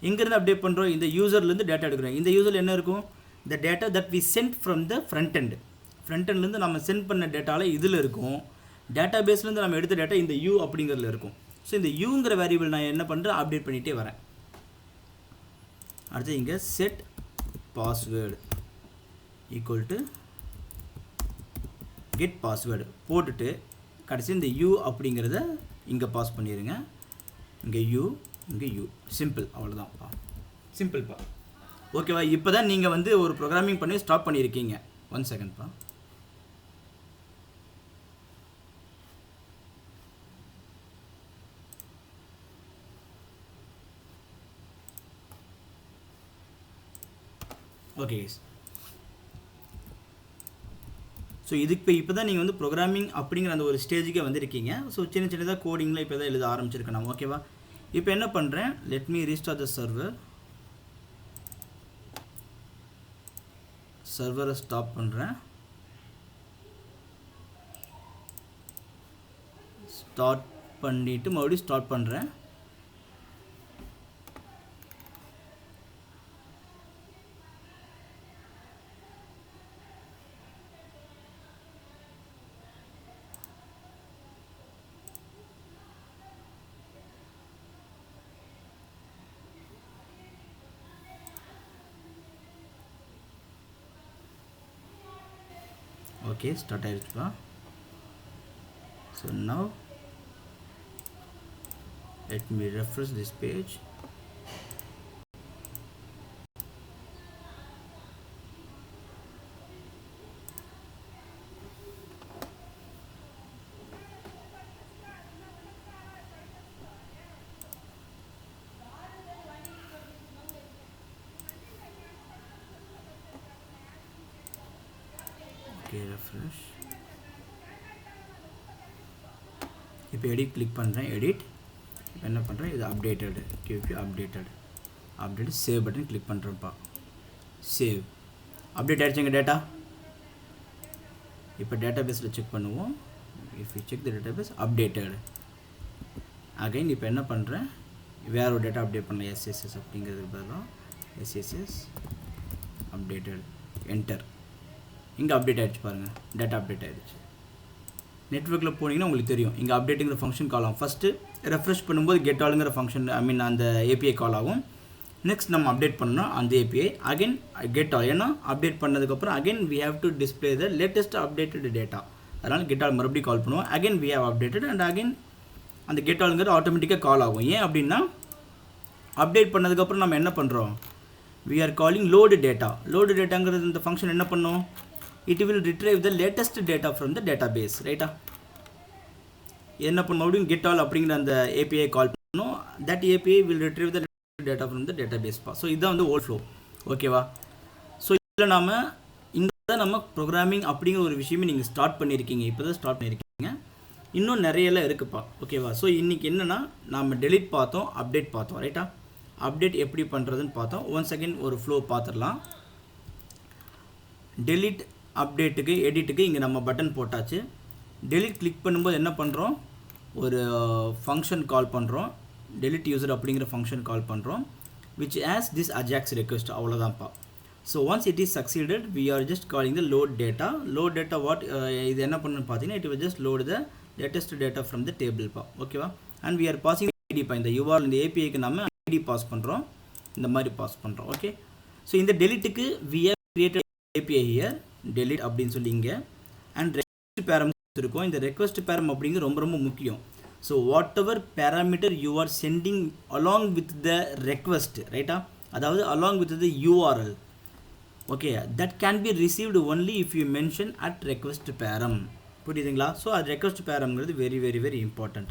A: எங்கேருந்து update பண்ணுறோம், இந்த யூசர்லேருந்து டேட்டா எடுக்கிறோம். இந்த யூசரில் என்ன இருக்கும், the data that we sent from the front end. Front எண்ட்லேருந்து நம்ம சென்ட் பண்ண டேட்டாவில் இதில் இருக்கும். டேட்டா பேஸ்லேருந்து நம்ம எடுத்த டேட்டா இந்த யூ அப்படிங்கிறதுல இருக்கும். ஸோ இந்த யூங்கிற வேரியபிள் நான் என்ன பண்ணுறேன், அப்டேட் பண்ணிகிட்டே வரேன். அடுத்து இங்கே set password equal to get password போட்டுட்டு கடைசி இந்த யூ அப்படிங்கிறத இங்கே பாஸ் பண்ணிடுங்க. இங்கே யூ, இங்கே யூ, சிம்பிள், அவ்வளோதான்ப்பா, சிம்பிள்ப்பா. ஓகேவா, இப்போ தான் நீங்கள் வந்து ஒரு ப்ரோக்ராமிங் பண்ணி ஸ்டாப் பண்ணியிருக்கீங்க. 1 செகண்ட்ப்பா. ஓகே கைஸ், ஸோ இதுக்கு இப்போ தான் நீங்கள் வந்து ப்ரோக்ராமிங் அப்படிங்கிற அந்த ஒரு ஸ்டேஜுக்கே வந்திருக்கீங்க. ஸோ சின்ன சின்னதாக கோடிங்கில் இப்போ தான் எழுத ஆரம்பிச்சிருக்கேன் நான். ஓகேவா, இப்போ என்ன பண்ணுறேன், லெட் மீ ரீஸ்டார்ட் த சர்வரை ஸ்டாப் பண்ணுறேன். ஸ்டார்ட் பண்ணிவிட்டு மறுபடியும் ஸ்டார்ட் பண்ணுறேன். Okay, start ஆயிடுச்சுப்பா. So now let me refresh this page. Okay, refresh. இப்போ எடிட் கிளிக் பண்ணுறேன். எடிட் இப்போ என்ன பண்ணுறேன், இது updated QB update save button click பண்ணுறேன்ப்பா. சேவ் அப்டேட் ஆகிடுச்சு எங்கள் டேட்டா. இப்போ டேட்டா பேஸில் செக் பண்ணுவோம். If you check the database updated again. இப்போ என்ன பண்ணுறேன், வேறு ஒரு டேட்டா அப்டேட் பண்ணலாம். எஸ்எஸ்எஸ் அப்படிங்கிறதுக்கு பதிலாக எஸ்எஸ்எஸ் அப்டேட்டட் என்டர். இங்கே அப்டேட் ஆகிடுச்சு பாருங்கள், டேட்டா அப்டேட் ஆகிடுச்சு. நெட்வொர்க்கில் போனீங்கன்னா உங்களுக்கு தெரியும், இங்கே அப்டேட்டுங்கிற ஃபங்க்ஷன் கால் ஆகும். ஃபஸ்ட்டு ரெஃப்ரெஷ் பண்ணும்போது கெட் ஆளுங்கிற ஃபங்க்ஷன் அந்த ஏபிஐ கால் ஆகும். நெக்ஸ்ட் நம்ம அப்டேட் பண்ணோம் அந்த ஏபிஐ அகைன் கெட் ஆல். ஏன்னா அப்டேட் பண்ணதுக்கப்புறம் again we have to display the latest updated data. அதனால் get all மறுபடியும் கால் பண்ணுவோம். Again we have updated and again அந்த get allங்கிறது ஆட்டோமேட்டிக்காக கால் ஆகும். ஏன் அப்படின்னா அப்டேட் பண்ணதுக்கப்புறம் நம்ம என்ன பண்ணுறோம், we are calling load data. load dataங்கிறது இந்த ஃபங்க்ஷன் என்ன பண்ணும், it will retrieve the latest data from the database, ரைட்டா. என்ன பண்ண மறுபடியும் get all அப்படிங்கிற அந்த API கால் பண்ணணும். that API will retrieve the data from the database. So இதுதான் வந்து ஓல்ட் ஃப்ளோ, ஓகேவா. ஸோ இதில் இங்கே தான் நம்ம ப்ரோக்ராமிங் அப்படிங்கிற ஒரு விஷயமே நீங்கள் ஸ்டார்ட் பண்ணியிருக்கீங்க, இப்போ தான் ஸ்டார்ட் பண்ணியிருக்கீங்க. இன்னும் நிறையெல்லாம் இருக்குப்பா, ஓகேவா. ஸோ இன்றைக்கி என்னென்னா நம்ம டெலிட் பார்த்தோம், அப்டேட் பார்த்தோம், ரைட்டா. அப்டேட் எப்படி பண்ணுறதுன்னு பார்த்தோம். ஒன்ஸ் அகெயின் ஒரு ஃப்ளோ பார்த்துடலாம். டெலிட் அப்டேட்டுக்கு எடிட்டுக்கு இங்கே நம்ம பட்டன் போட்டாச்சு. டெலிட் கிளிக் பண்ணும்போது என்ன பண்ணுறோம், ஒரு ஃபங்க்ஷன் கால் பண்ணுறோம், delete user அப்படிங்கிற ஃபங்க்ஷன் கால் பண்ணுறோம், which has this ajax request, அவ்வளோதான்ப்பா. So once it is succeeded we are just calling the load data. load data what இது என்ன பண்ணுன்னு பார்த்தீங்கன்னா it will just load the latest data from the table பா, ஓகேவா. and we are passing id பா, இந்த URL இந்த APIக்கு நம்ம id பாஸ் பண்ணுறோம், இந்த மாதிரி பாஸ் பண்ணுறோம், ஓகே. ஸோ இந்த டெலிட்டுக்கு we have created API here, delete அப்படின்னு சொல்லி இங்கே and request param இருக்கும். இந்த request param அப்படிங்கிறது ரொம்ப ரொம்ப முக்கியம். So whatever parameter you are sending along with the request, ரைட்டா, அதாவது along with the URL, okay, that can be received only if you mention at request param, புரியுதுங்களா. So அது ரெக்வஸ்ட் பேரம்ங்கிறது very very very important.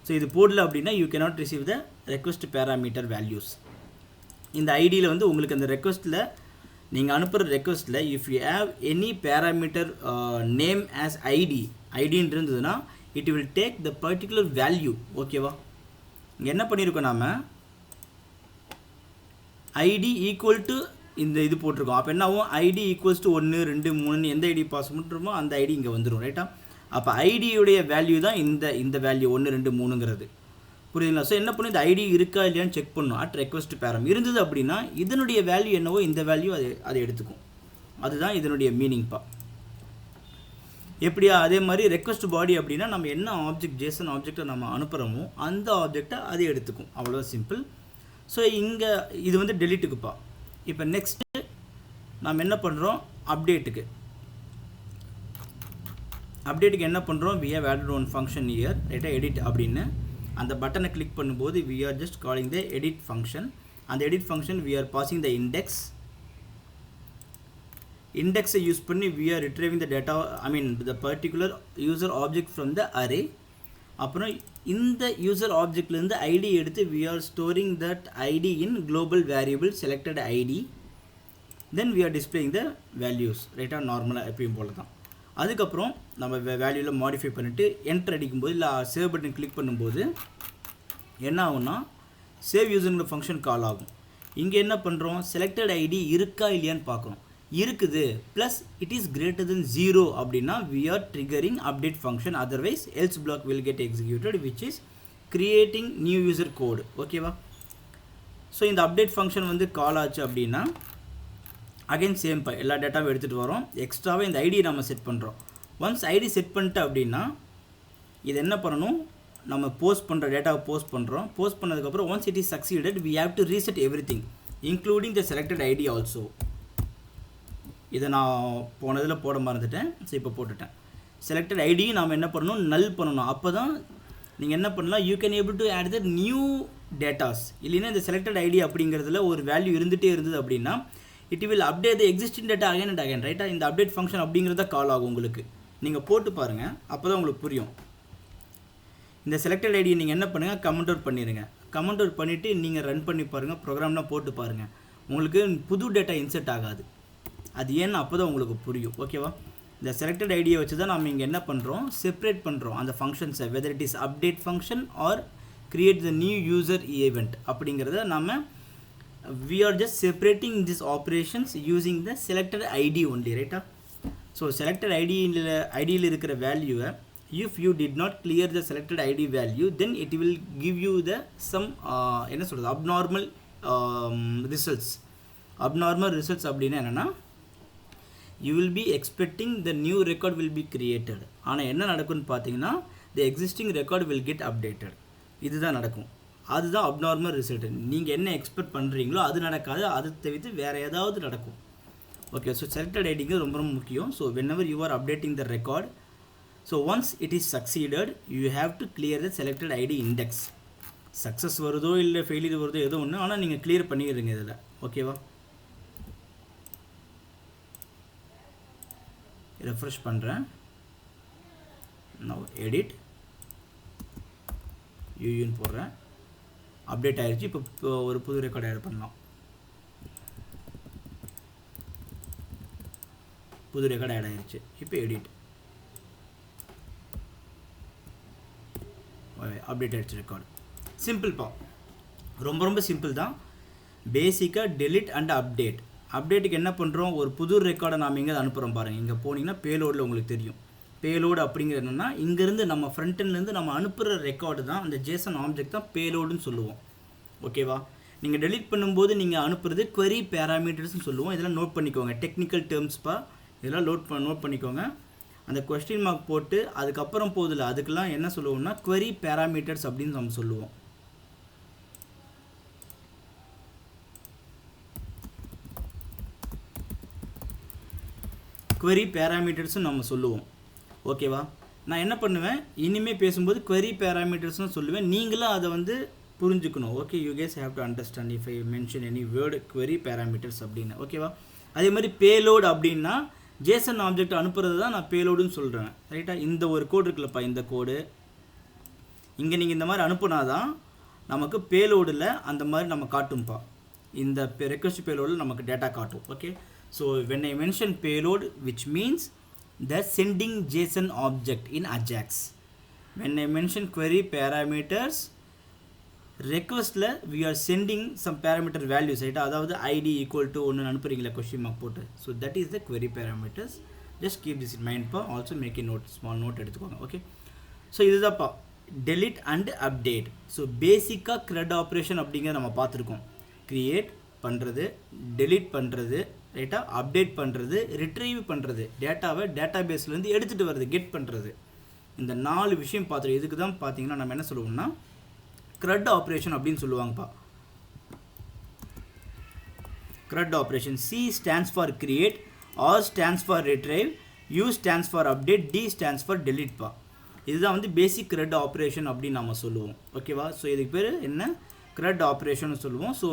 A: So இது போடல அப்படின்னா you cannot receive the request parameter values. இந்த ஐடியில் வந்து உங்களுக்கு அந்த ரெக்வஸ்ட்டில் நீங்கள் அனுப்புகிற ரெக்வஸ்ட்டில் if you have any parameter name as ஐடின்னு இருந்ததுன்னா it will take the particular value, ஓகேவா. இங்கே என்ன பண்ணியிருக்கோம், நாம id ஈக்குவல் டு இந்த இது போட்டிருக்கோம். அப்போ என்ன ஆகும், id ஈக்குவல்ஸ் டு 1 2 3 எந்த ஐடி பாஸ் பண்ணுறோமோ அந்த ஐடி இங்கே வந்துடும், ரைட்டா. அப்போ ஐடியுடைய வேல்யூ தான் இந்த வேல்யூ 1 2 3ங்கிறது, புரியுதுங்களா. ஸோ என்ன பண்ணும், இந்த ஐடி இருக்கா இல்லையான்னு செக் பண்ணணும். அட் ரெக்வஸ்ட் பேரம் இருந்தது அப்படின்னா இதனுடைய வேல்யூ என்னவோ இந்த வேல்யூ அதை எடுத்துக்கும். அதுதான் இதனுடைய மீனிங்ப்பா. எப்படியா அதே மாதிரி ரெக்வஸ்ட் பாடி அப்படின்னா நம்ம என்ன ஆப்ஜெக்ட் ஜேசன் ஆப்ஜெக்டை நம்ம அனுப்புகிறோமோ அந்த ஆப்ஜெக்டை அது எடுத்துக்கும், அவ்வளோ சிம்பிள். ஸோ இங்கே இது வந்து டெலிட்டுக்குப்பா. இப்போ நெக்ஸ்ட்டு நம்ம என்ன பண்ணுறோம், அப்டேட்டுக்கு என்ன பண்ணுறோம், we have added one function here, ரைட்டா, எடிட் அப்படின்னு அந்த பட்டனை கிளிக் பண்ணும்போது we are just calling the edit function. அந்த edit function we are passing the index use பண்ணி we are retrieving the data, I mean the particular user object from the array. அப்புறம் இந்த user ஆப்ஜெக்ட்லேருந்து ID எடுத்து we are storing that id in global variable selected id, then we are displaying the values, ரைட்டாக, நார்மலாக எப்பயும் போல தான். அதுக்கப்புறம் நம்ம வேல்யூவில் மாடிஃபை பண்ணிவிட்டு என்டர் அடிக்கும்போது இல்லை சேவ் பட்டன் கிளிக் பண்ணும்போது என்ன ஆகும்னா சேவ் யூசருங்கிற ஃபங்க்ஷன் கால் ஆகும். இங்கே என்ன பண்ணுறோம், செலக்டட் ஐடி இருக்கா இல்லையான்னு பார்க்குறோம். இருக்குது plus it is greater than 0 அப்படின்னா we are triggering update function, otherwise else block will get executed which is creating new user code, ஓகேவா. ஸோ இந்த அப்டேட் ஃபங்க்ஷன் வந்து கால் ஆச்சு அப்படின்னா அகைன் சேம் எல்லா டேட்டாவும் எடுத்துகிட்டு வரோம். எக்ஸ்ட்ராவே இந்த ஐடி நம்ம செட் பண்ணுறோம். ஒன்ஸ் ஐடி செட் பண்ணிட்டு அப்படின்னா இது என்ன பண்ணணும், நம்ம போஸ்ட் பண்ணுற டேட்டாவை போஸ்ட் பண்ணுறோம். போஸ்ட் பண்ணதுக்கப்புறம் once it is succeeded we have to reset everything including the selected ID also. இதை நான் போனதில் போட மறந்துட்டேன், ஸோ இப்போ போட்டுட்டேன். செலக்டட் ஐடியும் நாம் என்ன பண்ணணும், நல் பண்ணணும். அப்போ தான் நீங்கள் என்ன பண்ணலாம், you can able to add the new datas. இல்லைன்னா இந்த செலக்டட் ஐடி அப்படிங்கிறதுல ஒரு வேல்யூ இருந்துகிட்டே இருந்தது அப்படின்னா it will update the existing data again and again, ரைட்டாக. இந்த அப்டேட் ஃபங்க்ஷன் அப்படிங்கிறத கால் ஆகும் உங்களுக்கு. நீங்கள் போட்டு பாருங்கள், அப்போ தான் உங்களுக்கு புரியும். இந்த செலக்டட் ஐடியை நீங்கள் என்ன பண்ணுங்கள், கமெண்ட் அவுட் பண்ணிடுங்க. கமெண்ட் அவுட் பண்ணிவிட்டு நீங்கள் ரன் பண்ணி பாருங்கள், ப்ரோக்ராம்லாம் போட்டு பாருங்கள். உங்களுக்கு புது டேட்டா இன்செர்ட் ஆகாது. அது ஏன்னு அப்போ தான் உங்களுக்கு புரியும், ஓகேவா. இந்த செலக்டட் ஐடியை வச்சு தான் நம்ம இங்கே என்ன பண்ணுறோம், செப்பரேட் பண்ணுறோம் அந்த ஃபங்க்ஷன்ஸை, whether it is update function or create the new user event அப்படிங்கிறத நம்ம we are just separating these operations using the selected ID only, ரைட்டா. ஸோ செலக்டட் ஐடியில் இருக்கிற வேல்யூவை if you did not clear the selected ID value then it will give you the some என்ன சொல்கிறது abnormal results. abnormal results அப்படின்னா என்னென்னா you will be expecting the new record will be created. ஆனால் என்ன நடக்கும்னு பார்த்தீங்கன்னா the existing record will get updated. இதுதான் நடக்கும். அதுதான் அப்நார்மல் ரிசல்ட். நீங்கள் என்ன எக்ஸ்பெக்ட் பண்ணுறீங்களோ அது நடக்காது, அது தவிர்த்து வேறு ஏதாவது நடக்கும். ஓகே, ஸோ செலக்டட் ஐடிங்கிறது ரொம்ப ரொம்ப முக்கியம். So whenever you are updating the record so once it is succeeded you have to clear the selected ID index. Success வருதோ இல்லை ஃபெயிலியர் வருதோ ஏதோ ஒன்று, ஆனால் நீங்கள் கிளியர் பண்ணிடுறீங்க இதில். ஓகேவா? ரெஃப்ரெஷ் பண்ணுறேன். நவ் எடிட் யூன்னு போடுறேன். அப்டேட் ஆகிடுச்சு. இப்போ ஒரு புது ரெக்கார்ட் ஆட் பண்ணலாம். புது ரெக்கார்ட் ஆட் ஆகிடுச்சு. இப்போ எடிட் அப்டேட் ஆகிடுச்சு ரெக்கார்டு. சிம்பிள்ப்பா, ரொம்ப ரொம்ப சிம்பிள் தான். பேசிக்காக டெலிட் அண்ட் அப்டேட். அப்டேட்டுக்கு என்ன பண்ணுறோம், ஒரு புது ரெக்கார்டை நாம் இங்கே அனுப்புகிறோம் பாருங்கள். இங்கே போனீங்கன்னா பேலோடில் உங்களுக்கு தெரியும். பேலோடு அப்படிங்கிறது என்னென்னா, இங்கேருந்து நம்ம ஃப்ரண்ட்லேருந்து நம்ம அனுப்புகிற ரெக்கார்டு தான், அந்த ஜேசன் ஆப்ஜெக்ட் தான் பேலோடுன்னு சொல்லுவோம். ஓகேவா? நீங்கள் டெலிட் பண்ணும்போது நீங்கள் அனுப்புறது query parametersனு சொல்லுவோம். இதெல்லாம் நோட் பண்ணிக்கோங்க. டெக்னிக்கல் டேர்ம்ஸ்ப்பா, இதெல்லாம் நோட் பண்ணிக்கோங்க. அந்த கொஸ்டின் மார்க் போட்டு அதுக்கப்புறம் போதில்லை, அதுக்கெல்லாம் என்ன சொல்லுவோம்னா query parameters அப்படின்னு நம்ம சொல்லுவோம். query parametersனு நம்ம சொல்லுவோம். ஓகேவா? நான் என்ன பண்ணுவேன், இனிமேல் பேசும்போது query parametersனு சொல்லுவேன். நீங்களும் அதை வந்து புரிஞ்சுக்கணும். Okay, you case have to understand if I mention any word query parameters அப்படின்னு. ஓகேவா? அதே மாதிரி பேலோடு அப்படின்னா ஜேசன் ஆப்ஜெக்ட் அனுப்புறது தான் நான் பேலோடுன்னு சொல்கிறேன். ரைட்டா? இந்த ஒரு கோடு இருக்குல்லப்பா, இந்த கோடு இங்கே நீங்கள் இந்த மாதிரி அனுப்புனா தான் நமக்கு பேலோடில் அந்த மாதிரி நம்ம காட்டும்ப்பா. இந்த ரெக்வெஸ்ட் பேலோடில் நமக்கு டேட்டா காட்டும். Okay, so when I mention payload, which means the sending JSON object in AJAX. When I mention query parameters, requestல we are sending some parameter values, ரைட்டா? அதாவது id equal to ஒன்று அனுப்புறீங்களா கொஸ்டின் மார்க் போட்டு. So that is the query parameters. just keep this in mind பா. Also make a note, small note எடுத்துக்கோங்க. Okay, so இதுதான்ப்பா delete and update. So பேசிக்காக CRUD operation அப்படிங்கிறத நம்ம பார்த்துருக்கோம். க்ரியேட் பண்ணுறது, delete பண்ணுறது, ரைட்டா? அப்டேட் பண்ணுறது, ரிட்ரீவ் பண்ணுறது, டேட்டாவை டேட்டா பேஸ்லேருந்து எடுத்துகிட்டு வர்றது, கெட் பண்ணுறது. இந்த 4 விஷயம் பார்த்துருக்கோம். இதுக்கு தான் பார்த்தீங்கன்னா நம்ம என்ன சொல்லுவோம்னா CRUD ஆப்ரேஷன் அப்படின்னு சொல்லுவாங்கப்பா. CRUD operation. C stands for create, R stands for retrieve, U stands for update, D stands for delete பா. இதுதான் வந்து பேசிக் CRUD ஆப்ரேஷன் அப்படின்னு நம்ம சொல்லுவோம். ஓகேவா? ஸோ இதுக்கு பேர் என்ன, CRUD ஆப்ரேஷன் சொல்லுவோம். ஸோ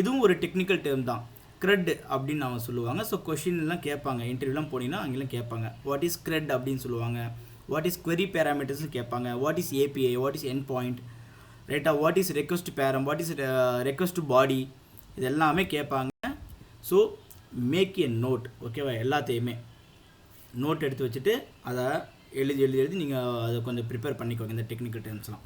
A: இதுவும் ஒரு டெக்னிக்கல் டேர்ம் தான், CRUD அப்படின்னு நம்ம சொல்லுவாங்க. ஸோ கொஷின்லாம் கேட்பாங்க, இன்டர்வியூலாம் போனீங்கன்னா அங்கெல்லாம் கேட்பாங்க. வாட் இஸ் CRUD அப்படின்னு சொல்லுவாங்க. வாட் இஸ் query parameters கேட்பாங்க. What is API, what is end point, ரைட்டா? What is request param, what is request body, இது எல்லாமே கேட்பாங்க. So make a note. ஓகேவா? எல்லாத்தையுமே நோட் எடுத்து வச்சுட்டு அதை எழுதி நீங்கள் அதை கொஞ்சம் ப்ரிப்பேர் பண்ணிக்கோங்க, இந்த டெக்னிக்கல் டேர்ம்ஸ்லாம்.